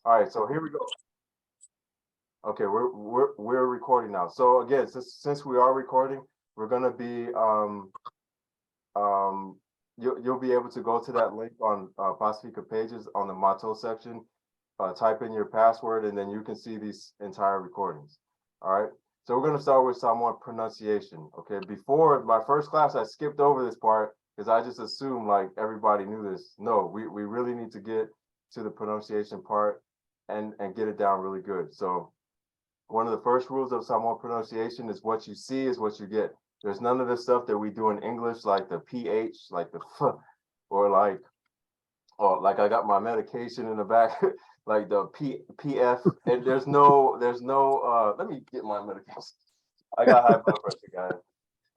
All right, so here we go. Okay, we're recording now. So again, since we are recording, we're gonna be um you'll be able to go to that link on Pacifica pages on the motto section, type in your password, and then you can see these entire recordings. All right. So we're gonna start with Samoan pronunciation. Okay. Before my first class, I skipped over this part because I just assumed like everybody knew this. No, we really need to get to the pronunciation part and get it down really good. So one of the first rules of Samoan pronunciation is what you see is what you get. There's none of this stuff that we do in English, like the PH, like the F, or like I got my medication in the back, like the PF. And there's no. Let me get my medication. I got high blood pressure,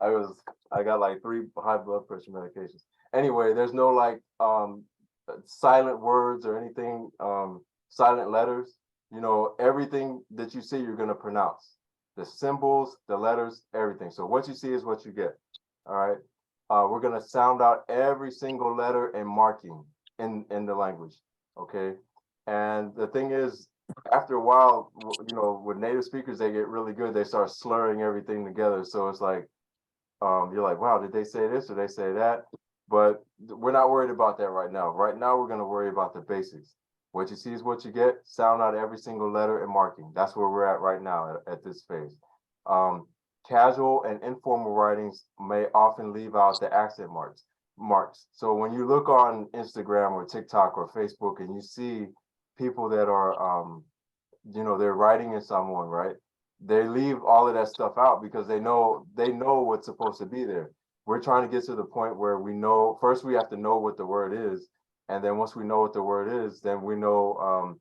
guys. I got like 3 high blood pressure medications. Anyway, there's no like silent words or anything, silent letters. Everything that you see, you're gonna pronounce. The symbols, the letters, everything. So what you see is what you get. All right. We're gonna sound out every single letter and marking in the language. Okay. And the thing is, after a while, with native speakers, they get really good. They start slurring everything together. So it's like, you're like, wow, did they say this or they say that? But we're not worried about that right now. Right now, we're going to worry about the basics. What you see is what you get. Sound out every single letter and marking. That's where we're at right now at this phase. Um, Casual and informal writings may often leave out the accent marks. So when you look on Instagram or TikTok or Facebook and you see people that are, they're writing in someone, right? They leave all of that stuff out because they know what's supposed to be there. We're trying to get to the point where we know first we have to know what the word is, and then once we know what the word is, then we know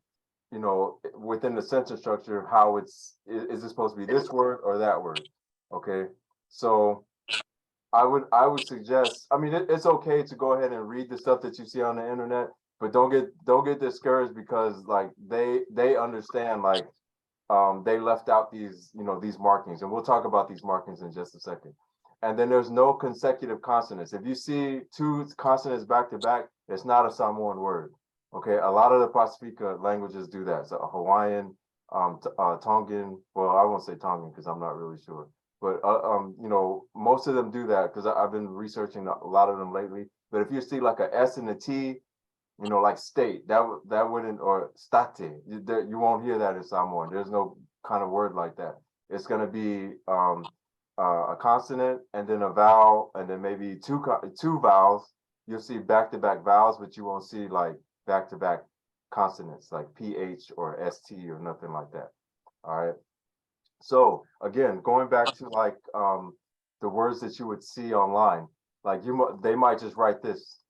within the sentence structure how is it supposed to be this word or that word. Okay. So I would suggest. I mean, it's okay to go ahead and read the stuff that you see on the internet, but don't get discouraged because like they understand like they left out these markings, and we'll talk about these markings in just a second. And then there's no consecutive consonants. If you see 2 consonants back to back, it's not a Samoan word. Okay, a lot of the Pacifica languages do that. So Hawaiian, Tongan. Well, I won't say Tongan because I'm not really sure, but most of them do that because I've been researching a lot of them lately. But if you see like a S and a T, like state, that wouldn't, or state, you won't hear that in Samoan. There's no kind of word like that. It's going to be a consonant and then a vowel and then maybe two vowels. You'll see back to back vowels, but you won't see like back to back consonants like PH or ST or nothing like that. All right. So again, going back to like the words that you would see online, like they might just write this,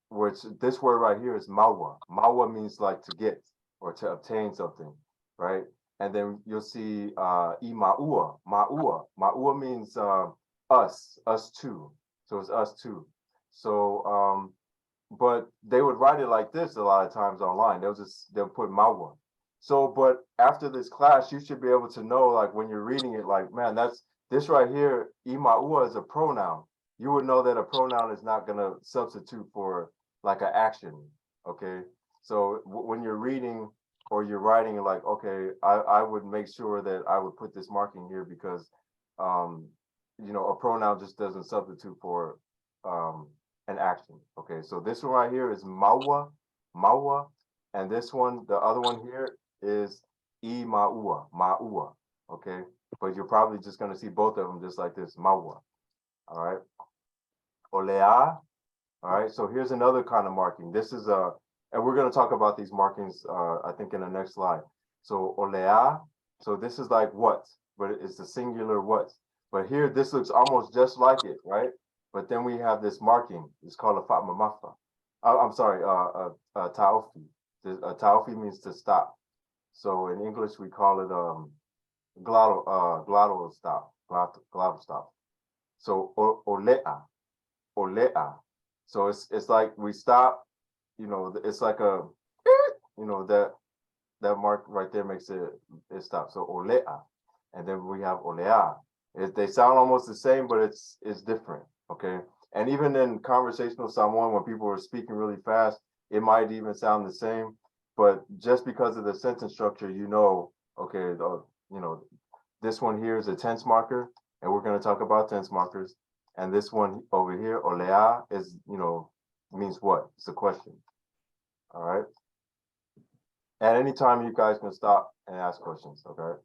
which this word right here is mawa. Mawa means like to get or to obtain something, right? And then you'll see maua. Maua means us too. So it's us too. So but they would write it like this a lot of times online. They'll put mawa. So, but after this class, you should be able to know, like when you're reading it, like, man, that's this right here. Imaua is a pronoun. You would know that a pronoun is not going to substitute for like an action. Okay. So when you're reading or you're writing, like, okay, I would make sure that I would put this marking here because, um, a pronoun just doesn't substitute for an action. Okay. So this one right here is maua. And this one, the other one here is maua. Okay. But you're probably just going to see both of them just like this, maua. All right. Olea. All right. So here's another kind of marking. This is and we're going to talk about these markings, I think, in the next slide. So olea. So this is like what, but it's the singular what. But here, this looks almost just like it, right? But then we have this marking. It's called a fatmamafa. I'm sorry, taufi. Taufi means to stop. So in English, we call it glottal stop, glottal stop. So olea. So it's like we stop. It's like that mark right there makes it stop. So olea, and then we have olea. They sound almost the same, but it's different. Okay, and even in conversational Samoan, when people are speaking really fast, it might even sound the same, but just because of the sentence structure, okay, this one here is a tense marker, and we're going to talk about tense markers. And this one over here, olea, is, means what? It's a question. All right. At any time, you guys can stop and ask questions. Okay.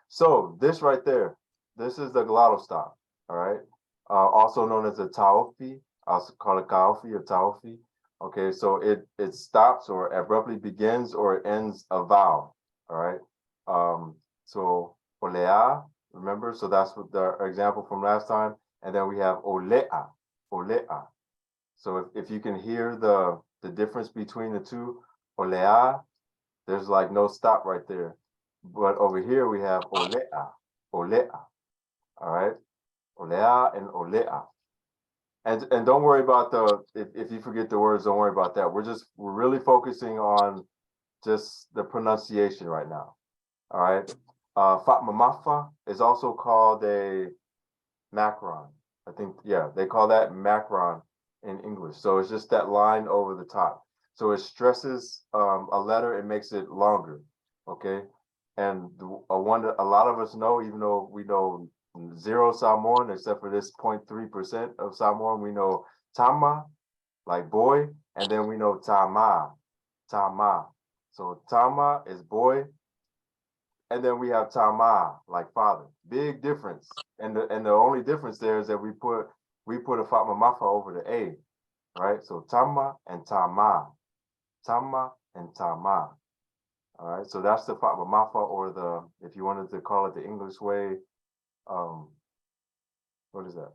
So this right there, this is the glottal stop. All right. Also known as a taofi. I also call it kaofi or taofi. Okay, so it stops or abruptly begins or ends a vowel. All right. So olea, remember? So that's what the example from last time. And then we have olea, olea. So if you can hear the difference between the two, olea, there's like no stop right there. But over here we have olea, olea. All right, olea and olea. And don't worry about if you forget the words, don't worry about that. We're really focusing on just the pronunciation right now. All right. Fatma Mafa is also called a macron. I think, yeah, they call that macron in English. So it's just that line over the top. So it stresses a letter and makes it longer. Okay. And a lot of us know, even though we know zero Samoan, except for this 0.3% of Samoan, we know tama, like boy, and then we know tama, tama. So tama is boy, and then we have tama, like father. Big difference. And the only difference there is that we put a fatma mafa over the a, right? So tama and tama, tama and tama. All right, so that's the fatma mafa, or if you wanted to call it the English way, what is that?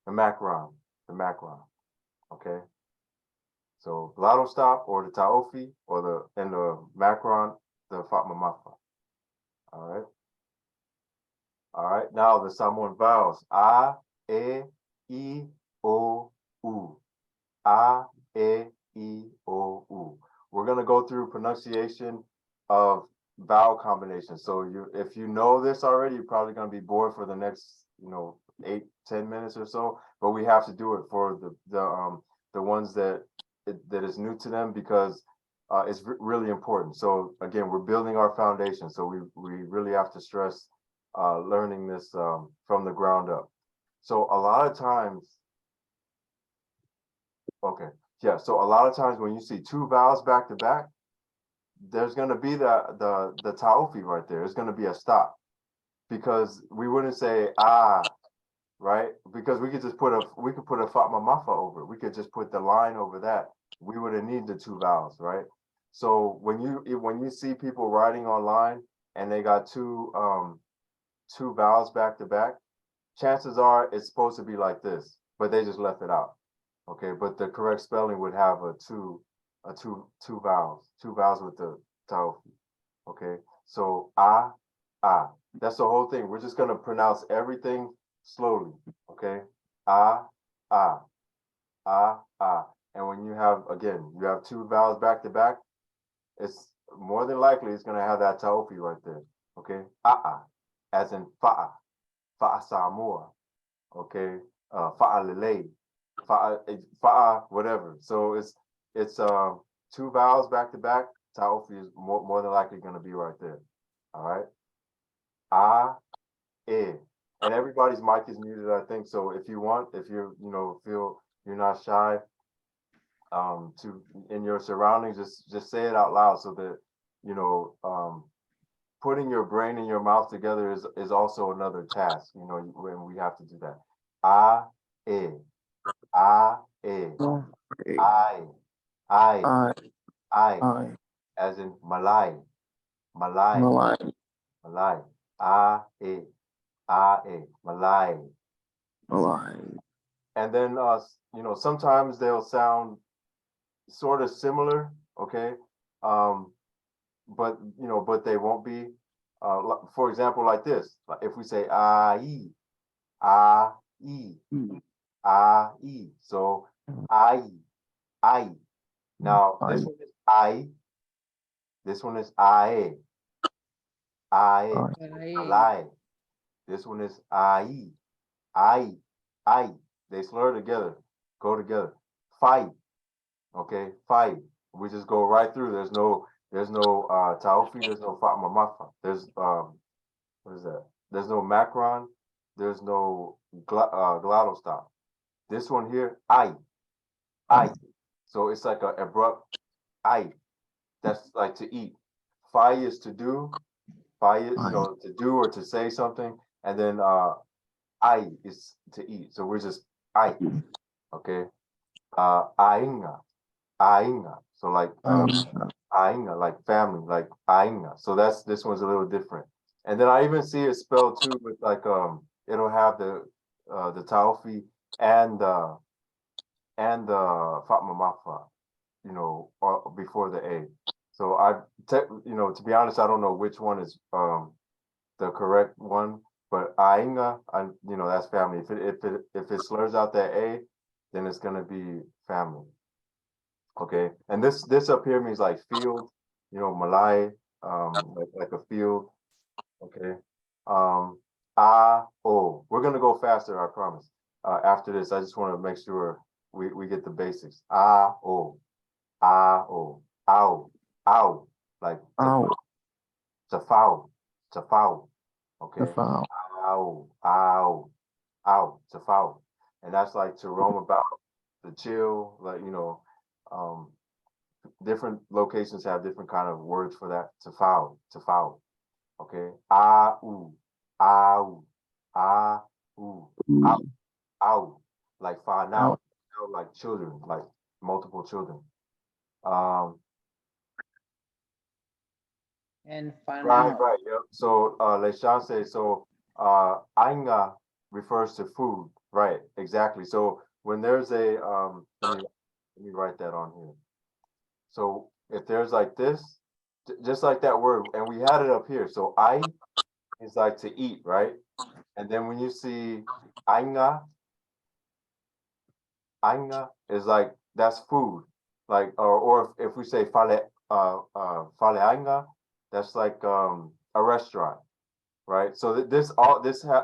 The macron, okay? So glottal stop or the taofi or the macron, the fatma mafa. All right. All right, now the Samoan vowels. A, E, I, O, U. A, E, I, O, U. We're gonna go through pronunciation of vowel combinations. So if you know this already, you're probably gonna be bored for the next, 8-10 minutes or so. But we have to do it for the ones that is new to them, because it's really important. So again, we're building our foundation. So we really have to stress learning this from the ground up. So a lot of times, okay, yeah. So a lot of times when you see two vowels back to back, there's going to be the taofi right there. It's going to be a stop, because we wouldn't say right? Because we could put a fatma mafa over it. We could just put the line over that. We wouldn't need the two vowels, right? So when you see people writing online and they got two vowels back to back, chances are it's supposed to be like this, but they just left it out. Okay, but the correct spelling would have two vowels with the taofi. Okay, so that's the whole thing. We're just gonna pronounce everything slowly. Okay, ah. And when you have two vowels back to back, it's more than likely it's gonna have that taofi right there. Okay, as in fa'a Samoa. Okay, fa'a lele, fa'a whatever. So it's two vowels back to back. Taofi is more than likely gonna be right there. All right, e. And everybody's mic is muted, I think. So if you feel you're not shy, to in your surroundings, just say it out loud, so that putting your brain and your mouth together is also another task. When we have to do that. E, I, as in Malay, Malay. E, Malay. Malay. And then sometimes they'll sound sort of similar, okay, but they won't be. For example, like this, if we say ai, so I. Now this one is I, this one is I, Malay. This one is I. They slur together, go together. Fight. Okay, fight. We just go right through. There's no Taufi, there's no Fatma Mafa. There's what is that? There's no macron, there's no glottal stop. This one here, I. So it's like a abrupt I. That's like to eat. Fi is to do. Fi is, to do or to say something. And then I is to eat. So we're just I. Okay. Ainga. Ainga. So like Ainga, like family, like Ainga. So this one's a little different. And then I even see it spelled too with like it'll have the Taufi and the Fatma Mafa, before the A. So to be honest, I don't know which one is the correct one, but Ainga, that's family. If it slurs out that A, then it's gonna be family. Okay, and this up here means like field, Malay, like a field. Okay, we're gonna go faster, I promise. After this, I just want to make sure we get the basics. Ow, ow, like Ow. to foul, to foul. Okay, The foul. ow, to foul, and that's like to roam about, to chill, like different locations have different kind of words for that. To foul, to foul. Okay, ah, ooh, ow, Ooh. ow, like far Ow. now, like children, like multiple children. And find Right, out. right, yep. So Leshan says, so ainga refers to food, right? Exactly. So when there's a let me write that on here. So if there's like this, just like that word, and we had it up here. So I is like to eat, right? And then when you see ainga, ainga is like that's food, like or if we say fale ainga, that's like a restaurant, right? So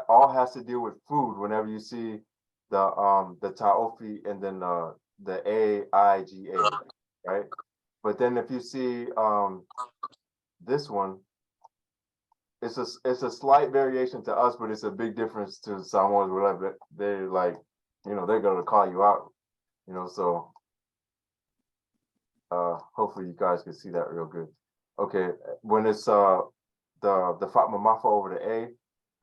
all has to do with food. Whenever you see the ta'ofi and then the AIGA, right? But then if you see this one, it's a slight variation to us, but it's a big difference to Samoans. Whatever they're like, they're gonna call you out, So hopefully you guys can see that real good. Okay, when it's the Fatma Mafa over the A,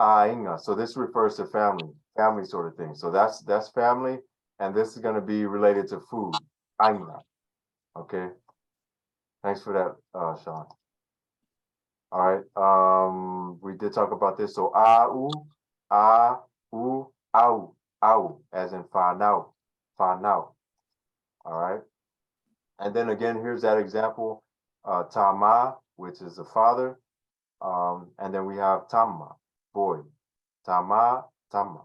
Ainga. So this refers to family sort of thing. So that's family, and this is gonna be related to food. Ainga. Okay. Thanks for that, Sean. All right. We did talk about this. So au, as in find out. All right. And then again, here's that example. Tama, which is the father. And then we have Tama, boy. Tama. All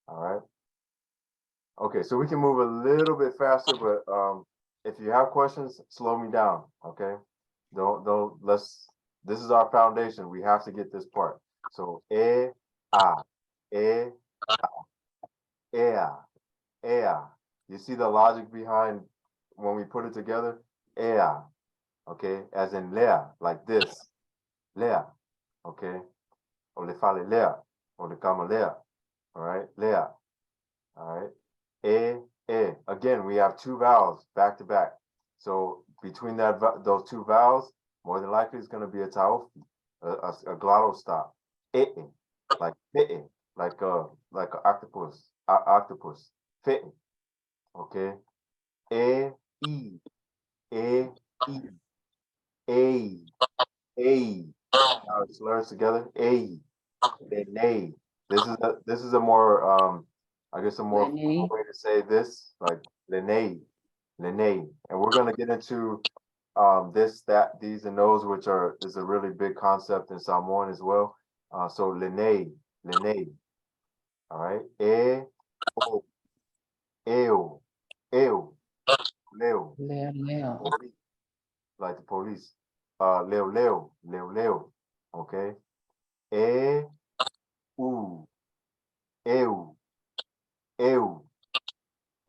right. Okay, so we can move a little bit faster, but if you have questions, slow me down. Okay. This is our foundation. We have to get this part. So e a, e a, ea. You see the logic behind when we put it together? Ea. Okay, as in lea, like this. Lea. Okay. O le fale lea. O le kama lea. All right, lea. All right. E. Again, we have two vowels back to back. So between those two vowels, more than likely it's going to be a taofi, a glottal stop. E, like fit, like a octopus, octopus, fit. Okay. E, e, e, e, a. Now it slurs together. A, nay. This is a more I guess a more formal Lenny. way to say this, like Lene, and we're gonna get into this, that, these, and those, which is a really big concept in Samoan as well. So Lene, all right. O, eu, leo, Leo. police, like the police. Leo, okay. E, u, eu,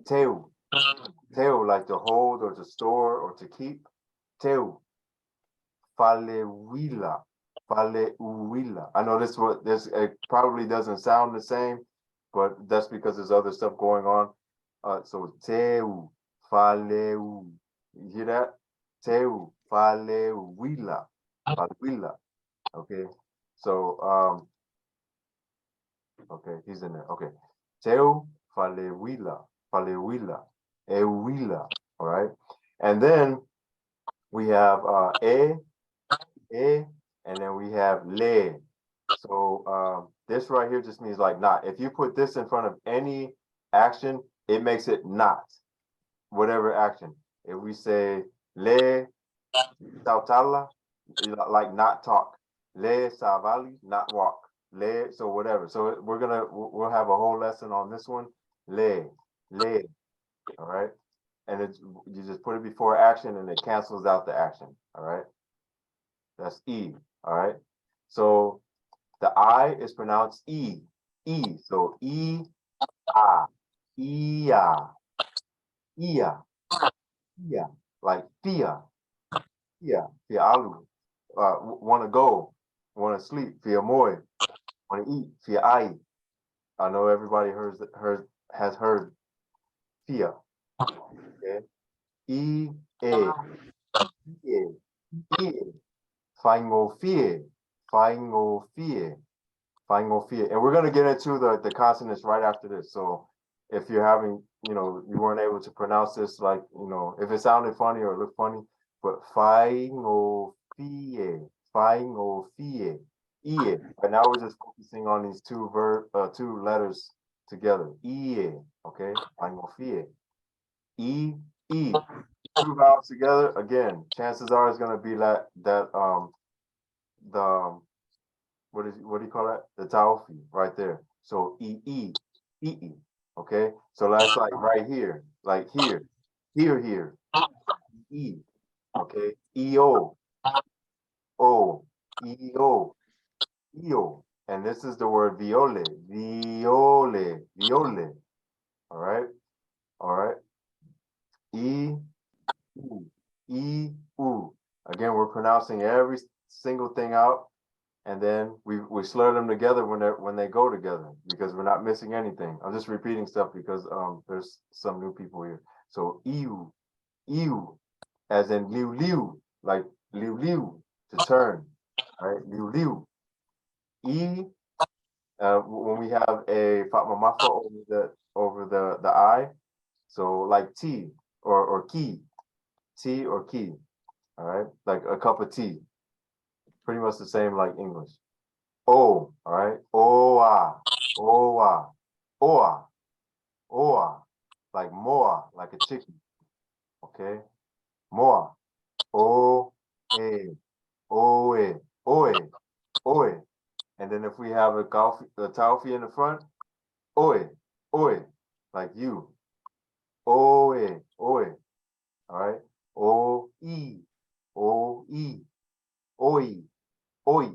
teu, Teu, like to hold or to store or to keep. Teu. Falewila. Falewila. I know this it probably doesn't sound the same, but that's because there's other stuff going on. So teu, faleu. You hear that? Teu, falewila. Falewila. Okay. So okay, he's in there. Okay. Teu, falewila. Falewila. Ewila. All right. And then we have and then we have le. So this right here just means like not. If you put this in front of any action, it makes it not whatever action. If we say le sautala, like not talk. Le savali, not walk. Le, so whatever. So we'll have a whole lesson on this one. Le, all right. And it's you just put it before action and it cancels out the action. All right. That's E. All right. So the I is pronounced E. E. So E, A, Ia, Ia, Ia, like Fia, Fia, Fialu. Want to go, want to sleep, Fia Moy, want to eat, Fia Ai. I know everybody has heard Fia. Okay. E, E, E, E. Faingo Fie, Faingo Fie. Final fear. And we're going to get into the consonants right after this. So if you're having, you weren't able to pronounce this, like, if it sounded funny or looked funny, but final fear, ie. But now we're just focusing on these two letters together. Ie, okay? Final fear. E. Two vowels together. Again, chances are it's going to be the what do you call that? The taufi right there. So e. Okay. So that's like right here, like here, e. Okay. eo, o, eo. And this is the word viole. All right. E, u. Again, we're pronouncing every single thing out. And then we slur them together when they go together because we're not missing anything. I'm just repeating stuff because there's some new people here. So iu, as in liu, like liu to turn, right? Liu. E when we have a fatmamafa over the I, so like tea or key, all right, like a cup of tea, pretty much the same like English. O, all right. Oa, like moa, like a chicken. Okay. Moa. O, e, oe. And then if we have a taufi in the front, oe, like you. Oe. All right. O-E, oi.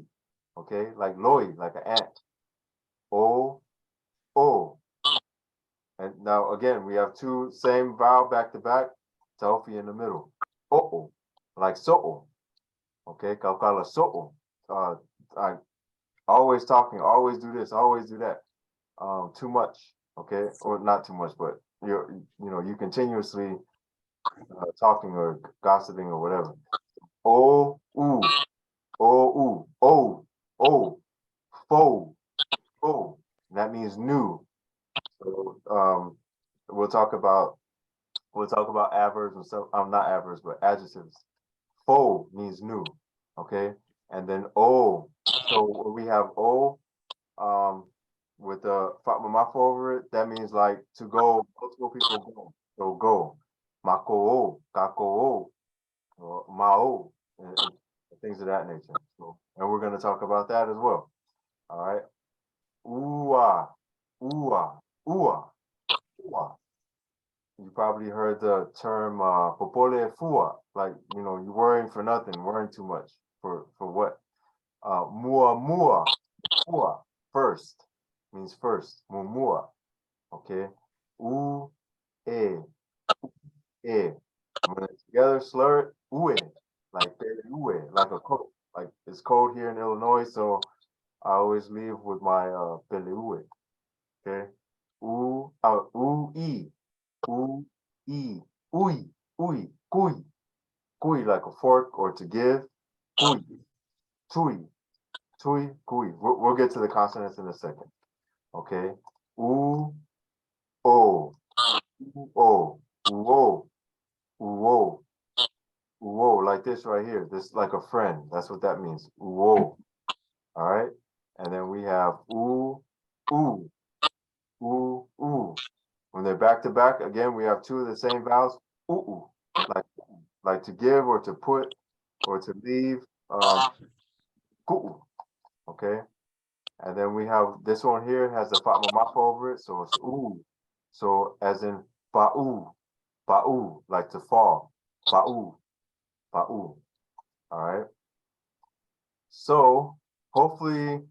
Okay, like loy, like an ant. O. And now again, we have two same vowel back to back, taufi in the middle. O, like so. Okay, kaukala so. I always talking, always do this, always do that. Too much. Okay, or not too much, but you continuously talking or gossiping or whatever. O, fo. That means new. So we'll talk about adverbs and stuff. Not adverbs, but adjectives. Fo means new. Okay, and then o. So we have o with the fatmamafa over it. That means like to go. Multiple people go. So go. Mako o, kako o, or mao, and things of that nature. So, and we're going to talk about that as well. All right. Ua. You probably heard the term popole fua, like you're worrying for nothing, worrying too much for what? Mua, fua, first means first. Mua, okay. U, e, e. When it's together, slur it, ue, like ue, like a coat. Like it's cold here in Illinois, so I always leave with my ue. Okay, e, ui, kui, like a fork or to give, kui, tui, kui. We'll get to the consonants in a second. Okay, o, uo, uo, uo, like this right here. This like a friend. That's what that means. Uo. All right, and then we have oo, oo, oo. When they're back to back, again, we have two of the same vowels. Ooh, like to give or to put or to leave. Okay, and then we have this one here has the fatma over it, so it's ooh. So as in ba'u, like to fall. Ba'u. All right. So hopefully,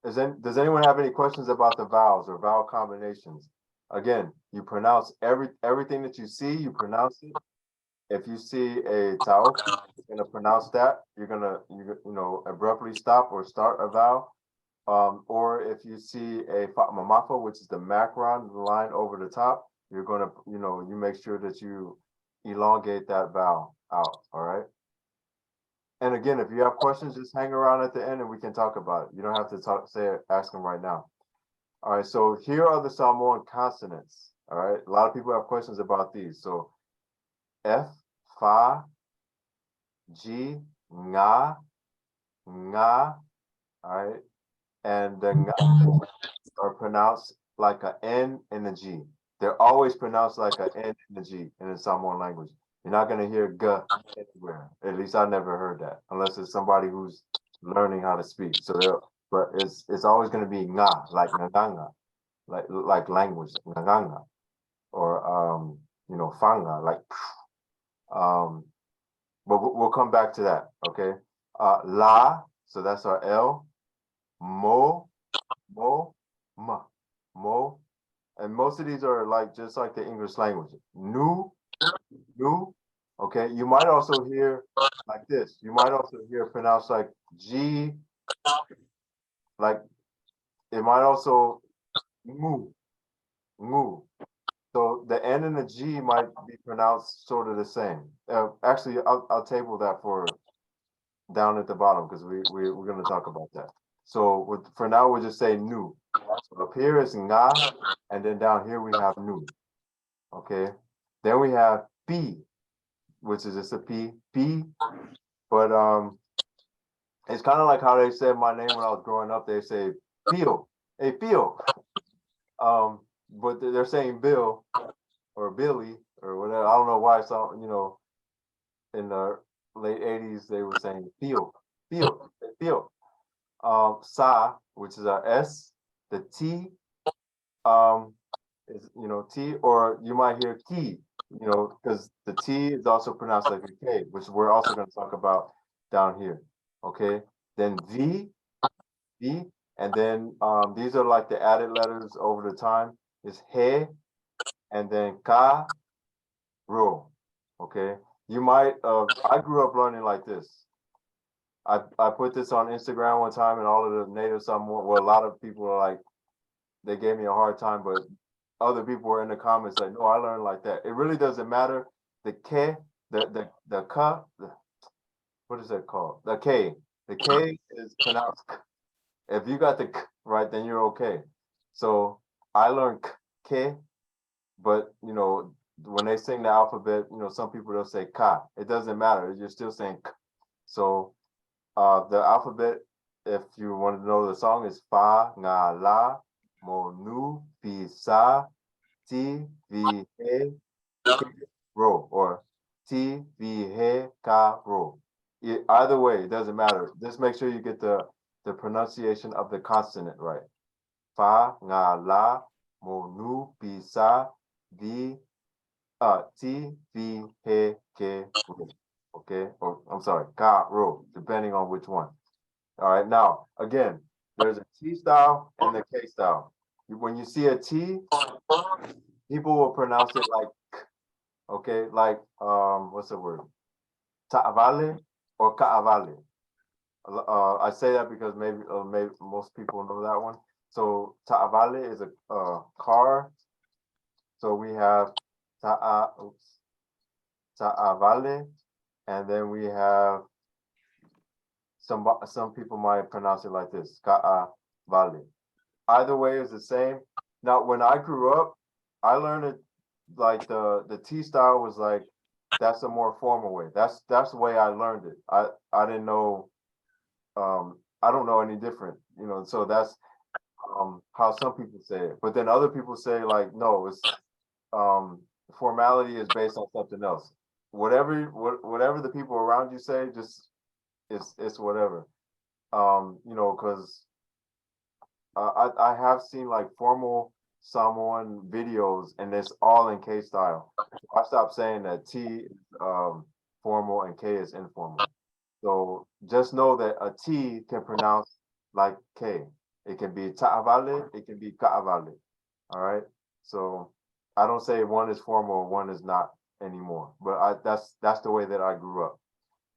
does anyone have any questions about the vowels or vowel combinations? Again, you pronounce everything that you see, you pronounce it. If you see a tau, you're gonna pronounce that. You're gonna abruptly stop or start a vowel. Or if you see a mamafa, which is the macron, the line over the top, you're gonna, you make sure that you elongate that vowel out. All right. And again, if you have questions, just hang around at the end and we can talk about it. You don't have to ask them right now. All right, so here are the Samoan consonants. All right, a lot of people have questions about these. So F, Fa, G, Nga, Nga, all right, and the Nga are pronounced like a N and a G. They're always pronounced like a N and a G in the Samoan language. You're not gonna hear G anywhere. At least I never heard that, unless it's somebody who's learning how to speak. But it's always gonna be Nga, like Nganga, like language, Nganga, or Fanga, like but we'll come back to that. Okay. La, so that's our L. Mo, ma, mo, and most of these are just like the English language. Nu, okay. You might also hear like this. You might also hear pronounced like G, like it might also mu, mu. So the N and the G might be pronounced sort of the same. Actually, I'll table that for down at the bottom because we're going to talk about that. So for now, we'll just say nu. So up here is nga, and then down here we have nu. Okay. Then we have p, which is just a p, but it's kind of like how they said my name when I was growing up. They say Pio, hey Pio. But they're saying Bill or Billy or whatever. I don't know why. So in the late 80s they were saying Pio. Sa, which is our S. The T is T, or you might hear Ki, because the T is also pronounced like a K, which we're also going to talk about down here. Okay. Then V, and then these are like the added letters over the time. Is He, and then Ka, Ro. Okay. You might I grew up learning like this. I put this on Instagram one time, and all of the native Samoan, well, a lot of people are like, they gave me a hard time, but other people were in the comments like, no, I learned like that. It really doesn't matter. The K, the Ka, what is that called? The K is pronounced K. If you got the K right, then you're okay. So I learned K, but when they sing the alphabet, some people they'll say Ka. It doesn't matter. You're still saying K. So the alphabet, if you want to know the song, is Fa, Nga, La, Mo, Nu, Pi, Sa, Ti, Vi, He, Ro, or Ti, Vi, He, Ka, Ro. Either way, it doesn't matter. Just make sure you get the pronunciation of the consonant right. Fa, Nga, La, Mo, Nu, Pi, Sa, Vi, Ti, Vi, He, Ke, Ro. Okay, or I'm sorry, Ka, Ro, depending on which one. All right, now, again, there's a T style and the K style. When you see a T, people will pronounce it like K. Okay, like what's the word? Ta'avale or ka'avale. I say that because maybe most people know that one. So ta'avale is a car. So we have ta'avale, and then we have some people might pronounce it like this, ka'avale. Either way is the same. Now, when I grew up, I learned it like the T style was like that's a more formal way. That's the way I learned it. I didn't know I don't know any different, you know. So that's how some people say it. But then other people say like no, it's um formality is based on something else. Whatever the people around you say, just it's whatever. You know, because I have seen like formal Samoan videos and it's all in K style. I stopped saying that T is formal and K is informal. So just know that a T can pronounce like K. It can be ta'avale, it can be ka'avale. All right. So I don't say one is formal or one is not anymore. But that's the way that I grew up.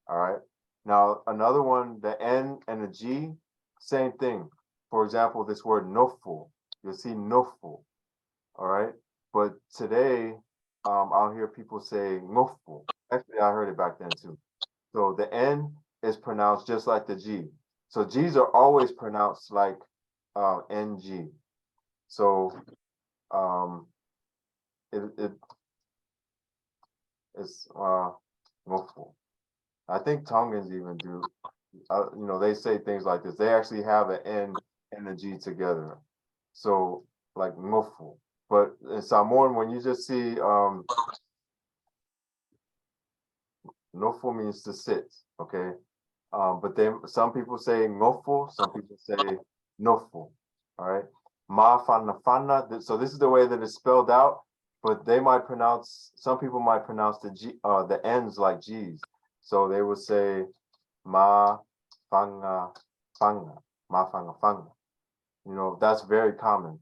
All right. Now another one, the N and the G, same thing. For example, this word nofu, you'll see nofu. All right. But today, I'll hear people say ngofu. Actually, I heard it back then too. So the N is pronounced just like the G. So G's are always pronounced like NG. So um, it's ngofu. I think Tongans even do. You know, they say things like this. They actually have an N and a G together. So like ngofu. But in Samoan, when you just see nofu means to sit, okay? But then some people say ngofu, some people say nofu. All right. Ma fana fana. So this is the way that it's spelled out, but they might pronounce, some people might pronounce the ends like G's. So they would say ma fanga fanga, ma fanga fanga. You know, that's very common.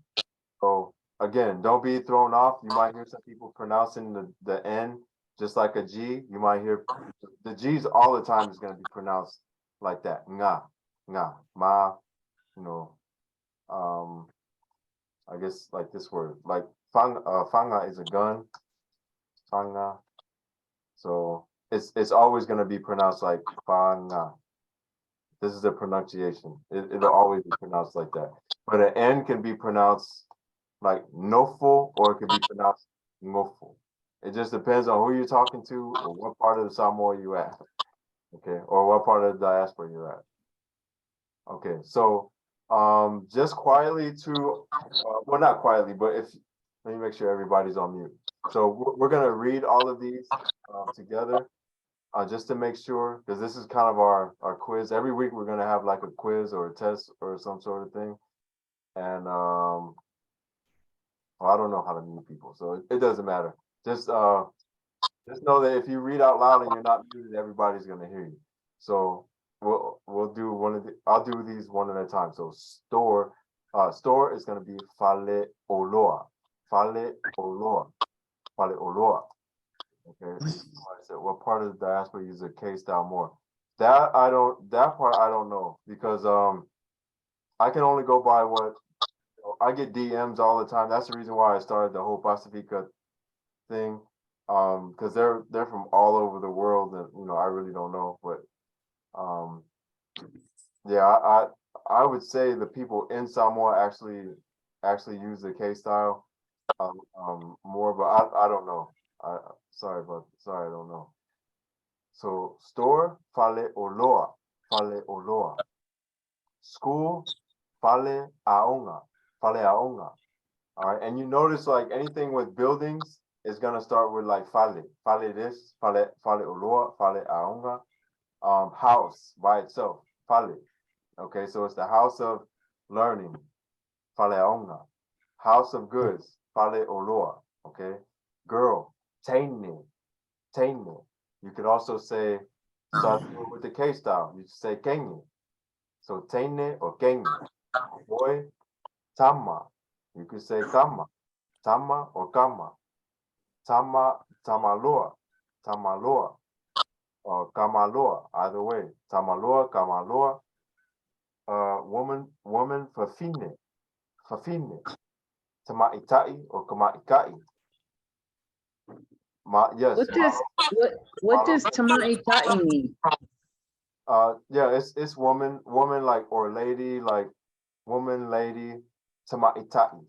So again, don't be thrown off. You might hear some people pronouncing the N just like a G. You might hear the G's all the time is going to be pronounced like that. Nga, nga, ma, you know, I guess like this word, like fanga is a gun, fanga. So it's always going to be pronounced like fanga. This is the pronunciation. It'll always be pronounced like that. But an N can be pronounced like nofo, or it can be pronounced ngofo. It just depends on who you're talking to or what part of the Samoa you at. Okay, or what part of the diaspora you're at. Okay, so just quietly to well, not quietly, but if let me make sure everybody's on mute. So we're gonna read all of these together just to make sure, because this is kind of our quiz. Every week we're gonna have like a quiz or a test or some sort of thing. And well, I don't know how to mute people, so it doesn't matter. Just know that if you read out loud and you're not muted, everybody's gonna hear you. So we'll do I'll do these one at a time. So store is gonna be fale oloa. Fale oloa. Fale oloa. Okay. I said, what part of the diaspora uses a K style more? That part I don't know, because I can only go by what I get DMs all the time. That's the reason why I started the whole Pacifica thing. Because they're from all over the world, and you know, I really don't know. But yeah, I would say the people in Samoa actually use the K style more, but I don't know. Sorry, I don't know. So store fale oloa, fale oloa. School fale aonga, fale aonga. All right, and you notice like anything with buildings is gonna start with like fale this, fale oloa, fale aonga. House by itself, fale. Okay, so it's the house of learning, fale aonga. House of goods, fale oloa. Okay, girl, taine, taine. You could also say start with the K style. You say kenye. So taine or kenye. Boy, tama. You could say kama, tama or kama. Tama, tamaloa, tamaloa, or kamaloa, either way. Tamaloa, kamaloa, woman, fafine, fafine, tamaitai or kamaikai. Yes. What does tamaitai mean? Yeah, it's woman, like, or lady, like woman, lady, tamaitai.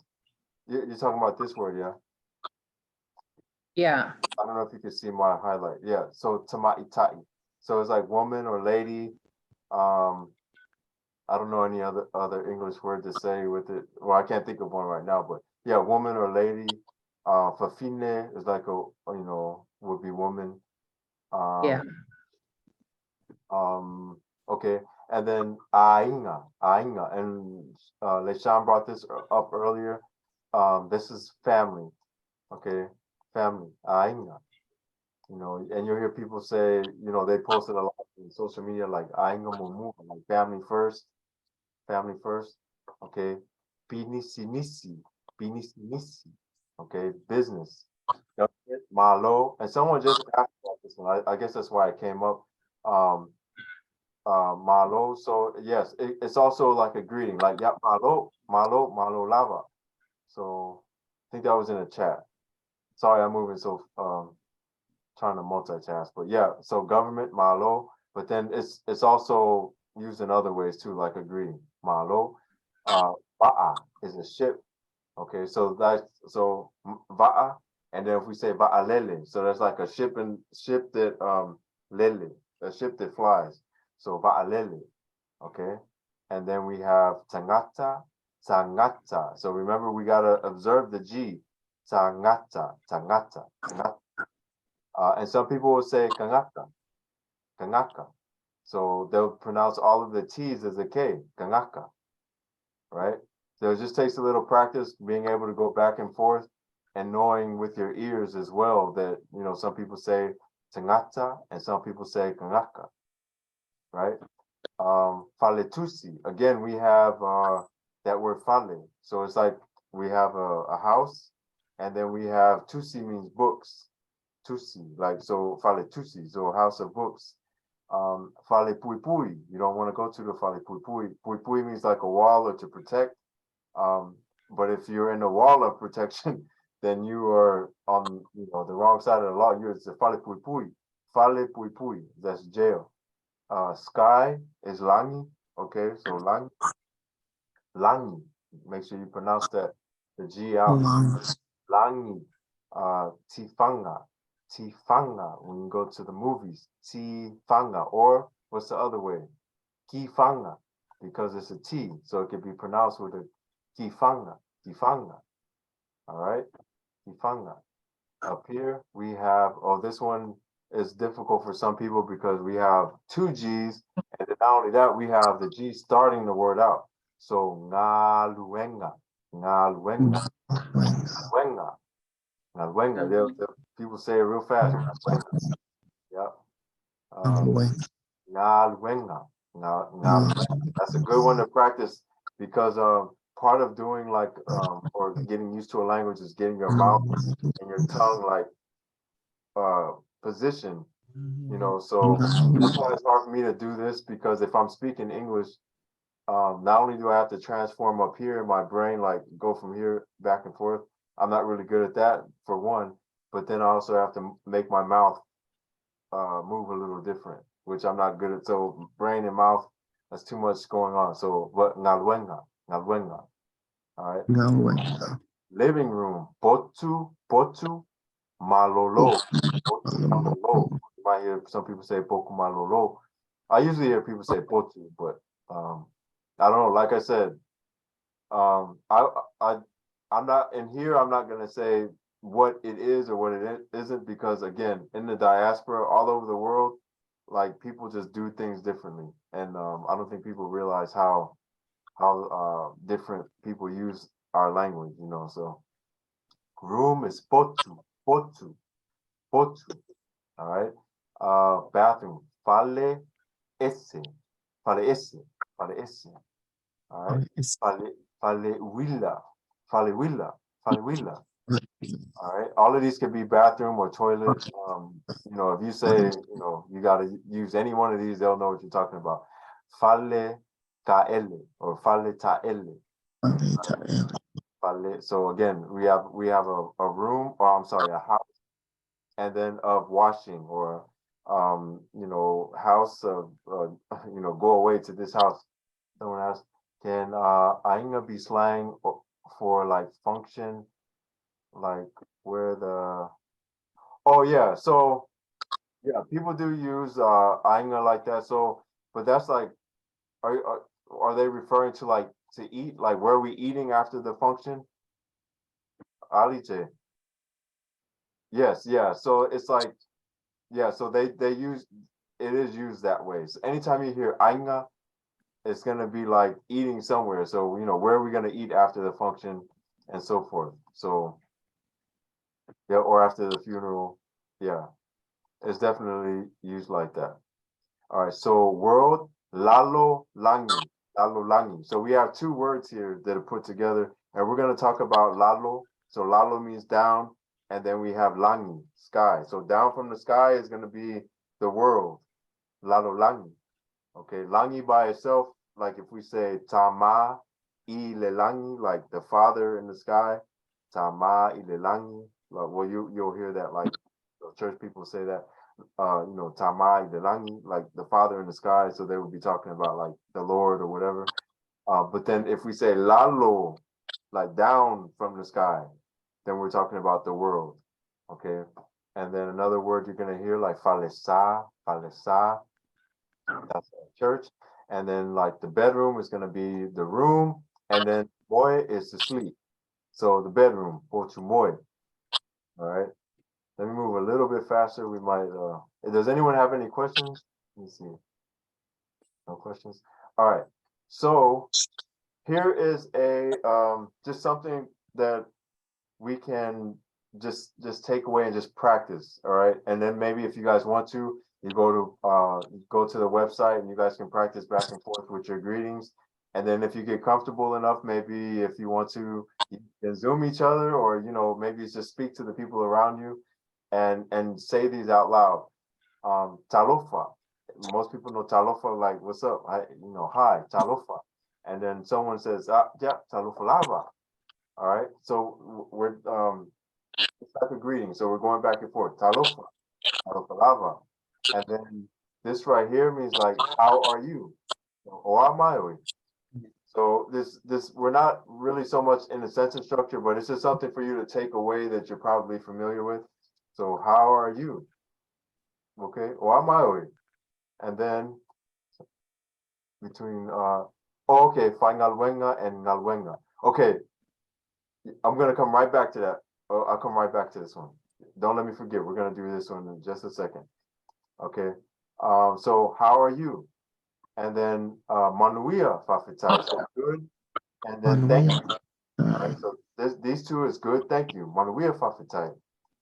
You're talking about this word, yeah? Yeah. I don't know if you can see my highlight. Yeah, so tamaitai. So it's like woman or lady. I don't know any other English word to say with it. Well, I can't think of one right now, but yeah, woman or lady. Fafine is like would be woman. Yeah. Okay, and then ainga, and Leshan brought this up earlier. This is family. Okay, family, ainga. And you'll hear people say, they posted a lot in social media like ainga mumu, like family first. Okay, binisinisi, okay, business. Malo, and someone just asked about this one. I guess that's why it came up. Um, Malo. So yes, it's also like a greeting, like yeah, malo, lava. So I think that was in the chat. Sorry, I'm moving so trying to multitask, but yeah. So government malo, but then it's also used in other ways too, like a greeting. Malo, va'a is a ship. Okay, so va'a, and then if we say va'alele, so that's like a ship that lele, a ship that flies. So va'alele, okay, and then we have tangata, tangata. So remember, we gotta observe the G, tangata, tangata, tangata. And some people will say kangaka, kangaka. So they'll pronounce all of the T's as a K, kangaka, right? So it just takes a little practice, being able to go back and forth and knowing with your ears as well that, some people say tangata and some people say kangaka, right? Faletusi, again, we have that word fale. So it's like we have a house and then we have tusi means books. Tusi, like, so faletusi, so house of books. Fale pui pui, you don't want to go to the fale pui pui. Pui pui means like a wall or to protect. But if you're in the wall of protection, then you are on the wrong side of the law. You're fale pui pui. Fale pui pui, that's jail. Sky is langi. Okay, so langi. Langi. Make sure you pronounce that the G out. Langi. Tifanga. Tifanga. When you go to the movies, Tifanga. Or what's the other way? Kifanga. Because it's a T, so it can be pronounced with a Kifanga. Kifanga. All right. Kifanga. Up here we have, this one is difficult for some people because we have two G's, and then not only that, we have the G starting the word out. So ngaluenga, ngaluenga, ngaluenga, ngaluenga. People say it real fast. Yep. Ngaluenga, ngaluenga. That's a good one to practice because part of doing or getting used to a language is getting your mouth and your tongue position, so that's why it's hard for me to do this, because if I'm speaking English, not only do I have to transform up here in my brain, like go from here back and forth, I'm not really good at that for one, but then I also have to make my mouth move a little different, which I'm not good at. So brain and mouth, that's too much going on. So but ngaluenga, all right. Living room, potu, malolo. Malolo. You might hear some people say poku malolo. I usually hear people say potu, but I don't know. Like I said, I'm not in here. I'm not gonna say what it is or what it isn't, because again, in the diaspora all over the world, like, people just do things differently, and I don't think people realize how different people use our language. So room is potu, potu, potu. All right. Bathroom. Fale esse. Fale esse. Fale esse. All right. Fale willa. Fale willa. Fale willa. All right, all of these could be bathroom or toilet. You know, if you say, you know, you gotta use any one of these, they'll know what you're talking about. Falle kaele or falle taele. Falle. So again, we have a room, or I'm sorry, a house, and then of washing, or you know, house of you know, go away to this house. Someone asked, can ainga be slang for like function, like where the oh yeah, so yeah, people do use ainga like that. So, but that's like, are they referring to like to eat, like where we eating after the function? Alite. Yes, yeah. So it's like, yeah, so they use, it is used that way. So anytime you hear ainga, it's gonna be like eating somewhere. So, you know, where are we gonna eat after the function and so forth. So yeah, or after the funeral. Yeah, it's definitely used like that. All right, so world, lalo langi, lalo langi. So we have two words here that are put together, and we're gonna talk about lalo. So lalo means down, and then we have langi, sky. So down from the sky is gonna be the world, lalo langi. Okay, langi by itself, like if we say tama ilelangi, like the father in the sky, tama ilelangi. Like, well, you'll hear that, like church people say that, you know, tama ilelangi, like the father in the sky. So they would be talking about like the Lord or whatever. But then if we say lalo, like down from the sky, then we're talking about the world. Okay, and then another word you're gonna hear like falesa, falesa. That's a church. And then like the bedroom is gonna be the room, and then moy is to sleep. So the bedroom, pochu moy. All right. Let me move a little bit faster. We might does anyone have any questions? Let me see. No questions. All right. So here is a just something that we can just take away and just practice. All right, and then maybe if you guys want to, you go to the website and you guys can practice back and forth with your greetings. And then if you get comfortable enough, maybe if you want to, you can Zoom each other, or you know, maybe just speak to the people around you and say these out loud. Talofa. Most people know talofa, like what's up? You know, hi, talofa. And then someone says, yeah, talofa lava. All right. So we're it's like a greeting. So we're going back and forth. Talofa, talofa lava. And then this right here means like, how are you? Or am I? So this we're not really so much in the sentence structure, but it's just something for you to take away that you're probably familiar with. So how are you? Okay. Or am I? And then between okay, fine ngalwenga and ngalwenga. Okay, I'm gonna come right back to that. I'll come right back to this one. Don't let me forget. We're gonna do this one in just a second. Okay. So how are you? And then manuia fafitai, so good. And then thank you. All right. So these two is good. Thank you. Manuia fafitai.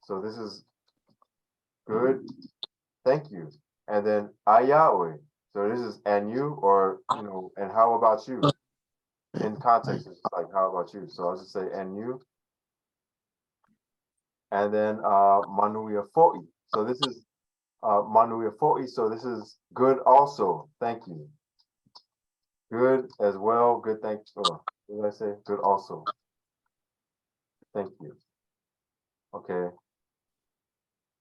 So this is good. Thank you. And then ayawe. So this is and you, or you know, and how about you? In context, it's like how about you? So I'll just say and you. And then manuia foi. So this is manuia foi. So this is good also. Thank you. Good as well. Good. Thank you. What did I say? Good also. Thank you. Okay.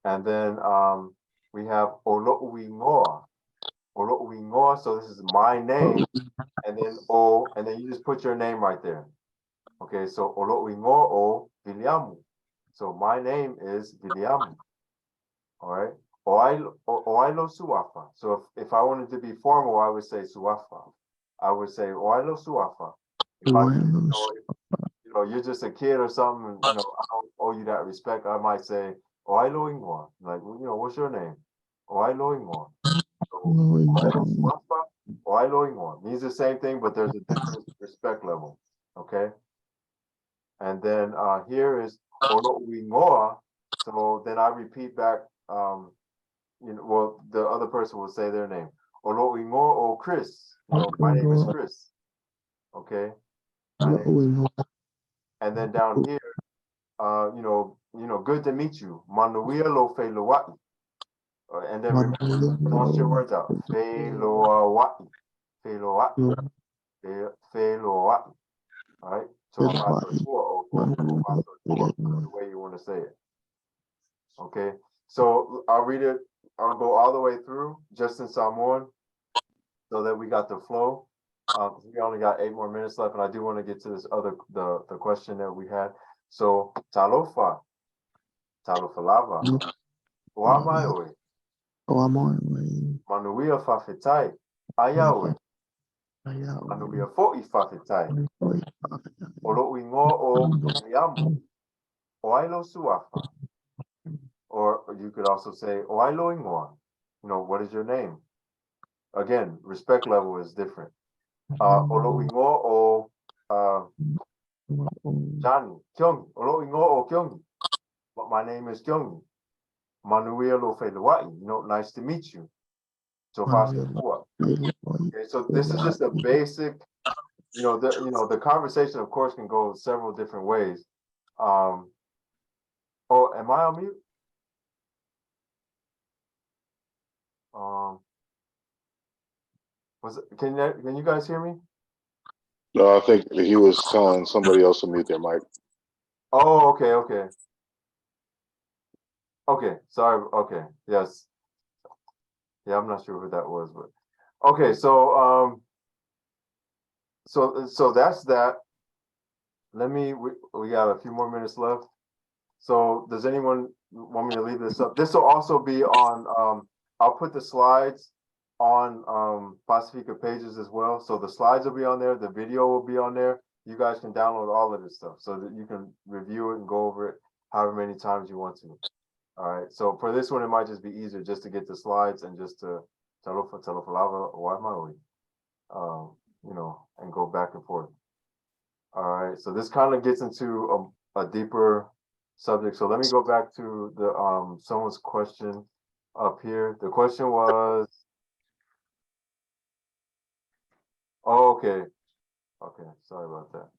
And then we have olo'uingoa. Olo'uingoa. So this is my name. And then and then you just put your name right there. Okay. So olo'uingoa o Viliamu. So my name is Viliamu. All right. Oilo suafa. So if I wanted to be formal, I would say suafa. I would say oilo suafa. If I, you know, you're just a kid or something, you know, I don't owe you that respect. I might say oilo ingwa. Like, you know, what's your name? Oilo ingwa. So oilo suafa, oilo ingwa means the same thing, but there's a different respect level. Okay. And then here is olo uingoa. So then I repeat back. You know, well, the other person will say their name. Olo'ingo o Chris. You know, my name is Chris. Okay. And then down here, good to meet you. Manuia lo fe loa'i. And then remember, cross your words out. Fe loa'i. Fe loa'i. Fe loa'i. All right. So the way you want to say it. Okay. So I'll read it. I'll go all the way through just in Samoan so that we got the flow. We only got 8 more minutes left, and I do want to get to this the question that we had. So talofa lava. Oamaoe. Manuia fafetai. Ayawe. Manuia fo'i fafetai. Olo ingo o yamu. Oailo suafa. Or you could also say oailo ingoa. What is your name? Again, respect level is different. Olo ingo o Johnny, Kyongi. Olo ingo o Kyongi. But my name is Kyongi. Manuia lo Feluai. Nice to meet you. So okay, so this is just a basic, the conversation of course can go several different ways. Oh, am I on mute? Can you guys hear me? No, I think he was telling somebody else to mute their mic. Oh, okay. Sorry. Okay. Yes. Yeah, I'm not sure who that was, but okay. So so that's that. We got a few more minutes left. So does anyone want me to leave this up? This will also be on, I'll put the slides on Pacifica pages as well. So the slides will be on there, the video will be on there. You guys can download all of this stuff so that you can review it and go over it however many times you want to. All right. So for this one, it might just be easier just to get the slides and just to and go back and forth. All right. So this kind of gets into a deeper subject. So let me go back to the someone's question up here. The question was, oh, okay. Sorry about that.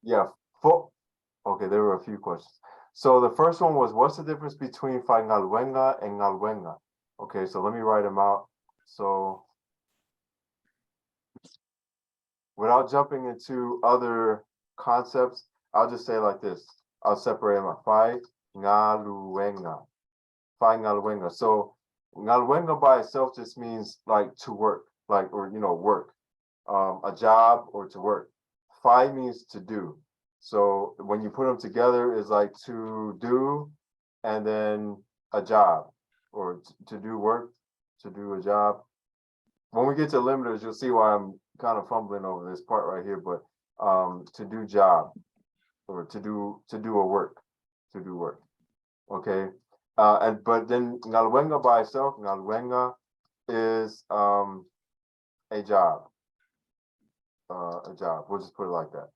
Yeah. Okay, there were a few questions. So the first one was, what's the difference between Whaingaluenga and Ngaluenga? Okay, so let me write them out. So without jumping into other concepts, I'll just say like this. I'll separate them out. Ngaluenga. So Ngaluenga by itself just means like to work, like, or, work, a job or to work. Fai means to do. So when you put them together is like to do and then a job, or to do work, to do a job. When we get to limiters, you'll see why I'm kind of fumbling over this part right here, but to do job, or to do a work, to do work. Okay. But then Ngaluenga by itself, Ngaluenga is a job. We'll just put it like that.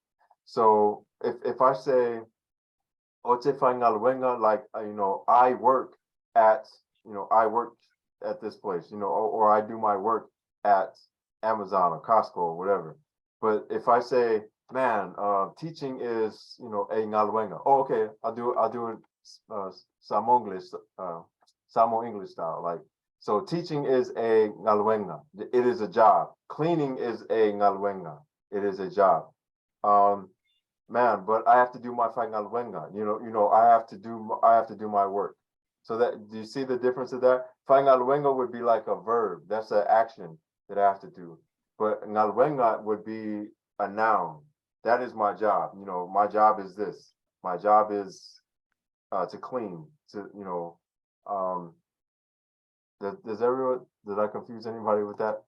So if I say Otefai Ngaluenga, like I work at this place, or I do my work at Amazon or Costco or whatever. But if I say, man, teaching is a Ngaluenga. Oh, okay, I'll do it Samoan English style. Like, so teaching is a Ngaluenga. It is a job. Cleaning is a Ngaluenga. It is a job. Man, but I have to do my Ngaluenga. I have to do my work. So do you see the difference of that? Ngaluenga would be like a verb. That's an action that I have to do. But Ngaluenga would be a noun. That is my job. My job is this. My job is to clean. Did I confuse anybody with that?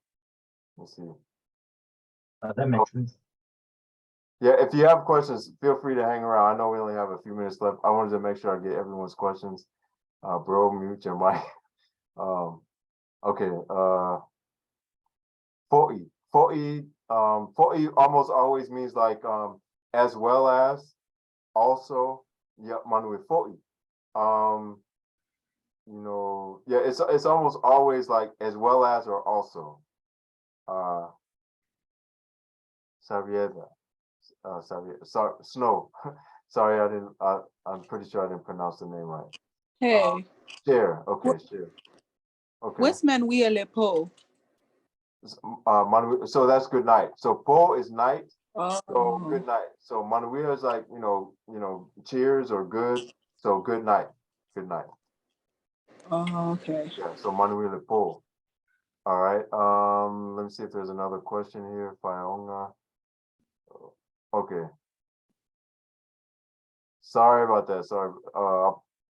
Let's see. That makes sense. Yeah, if you have questions, feel free to hang around. I know we only have a few minutes left. I wanted to make sure I get everyone's questions. Bro, mute your mic. Okay. Fo'i almost always means like as well as, also. Yeah, Manui Fo'i. Yeah, it's almost always like as well as or also. Savieda. Snow. Sorry, I didn't, I'm pretty sure I didn't pronounce the name right. Hey, Share, okay, share. Okay, what's Manuel Po? so that's good night. So po is night, so Oh, good night. So Manuel is like, cheers or good. So good night, good night. okay. Yeah, so Manuel po. All right, let me see if there's another question here. Faionga. Okay. Sorry about that, sorry.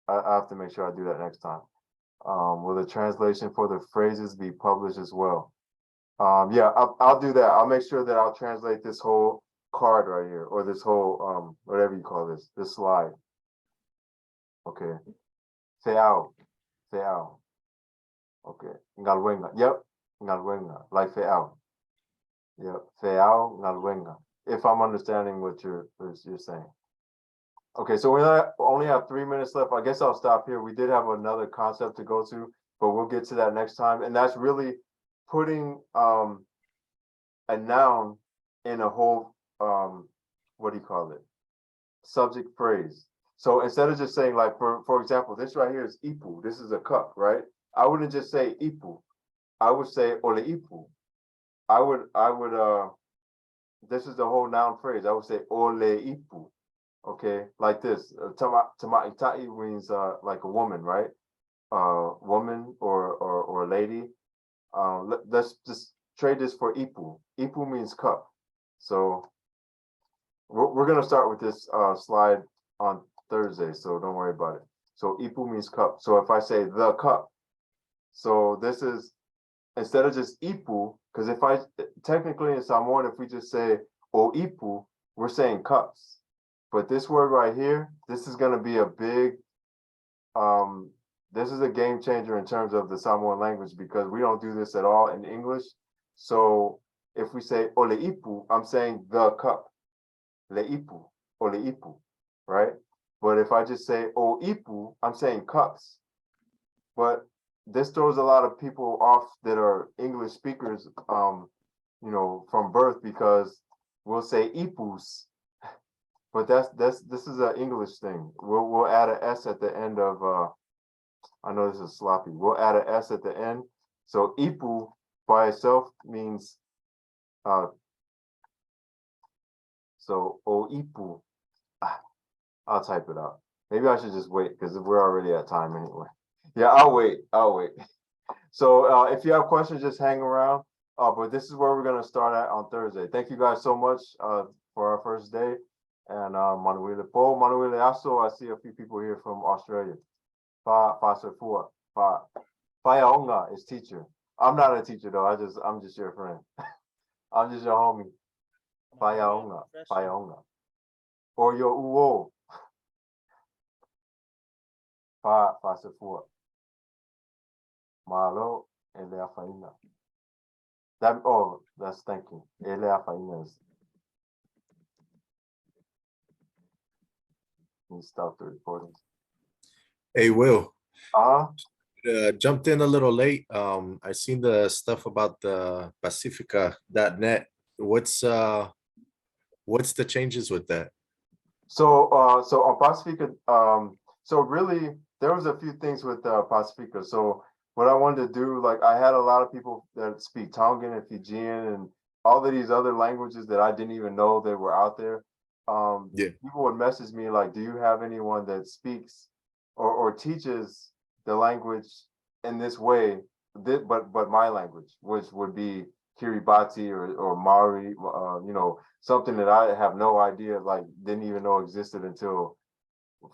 I have to make sure I do that next time. Will the translation for the phrases be published as well? Yeah, I'll do that. I'll make sure that I'll translate this whole card right here, or this whole, whatever you call this slide. Okay. Feao, feao. Okay. Ngalwenga. Yep. Ngalwenga. Like feao. Yep. Feao, ngalwenga. If I'm understanding what you're saying. Okay, so we only have 3 minutes left. I guess I'll stop here. We did have another concept to go to, but we'll get to that next time. And that's really putting a noun in a whole what do you call it? Subject phrase. So instead of just saying, like, for example, this right here is ipu. This is a cup, right? I wouldn't just say ipu. I would say ole ipu. I would this is the whole noun phrase. I would say ole ipu. Okay, like this. Tama itai means like a woman, right? Woman or lady. Let's just trade this for ipu. Ipu means cup. So we're gonna start with this slide on Thursday, so don't worry about it. So ipu means cup. So if I say the cup, so this is instead of just ipu, because if I technically in Samoan, if we just say o ipu, we're saying cups. But this word right here, this is going to be a big, this is a game changer in terms of the Samoan language because we don't do this at all in English. So if we say ole ipu, I'm saying the cup, le ipu, ole ipu, right? But if I just say o ipu, I'm saying cups. But this throws a lot of people off that are English speakers, from birth because we'll say ipus. But this is an English thing. We'll add an S at the end of I know this is sloppy. We'll add an S at the end. So ipu by itself means so o ipu. I'll type it out. Maybe I should just wait because we're already at time anyway. Yeah, I'll wait. So if you have questions, just hang around. But this is where we're gonna start at on Thursday. Thank you guys so much for our first day. And Manuel Po, Manuel Aso, I see a few people here from Australia. Fa Sefua, Faionga is teacher. I'm not a teacher though. I'm just your friend. I'm just your homie. Faionga. Or your uo. Fa Sefua. Malo Elea Faina. That's thank you. Elea Faina is. Stop the recording. Hey, Will, Uh-huh. jumped in a little late. I seen the stuff about the Pacifica.net. What's the changes with that? So on Pacifica, so really there was a few things with Pacifica. So what I wanted to do, like I had a lot of people that speak Tongan and Fijian and all of these other languages that I didn't even know that were out there. Yeah. People would message me like, do you have anyone that speaks or teaches the language in this way, but my language, which would be Kiribati or Maori, something that I have no idea, like didn't even know existed until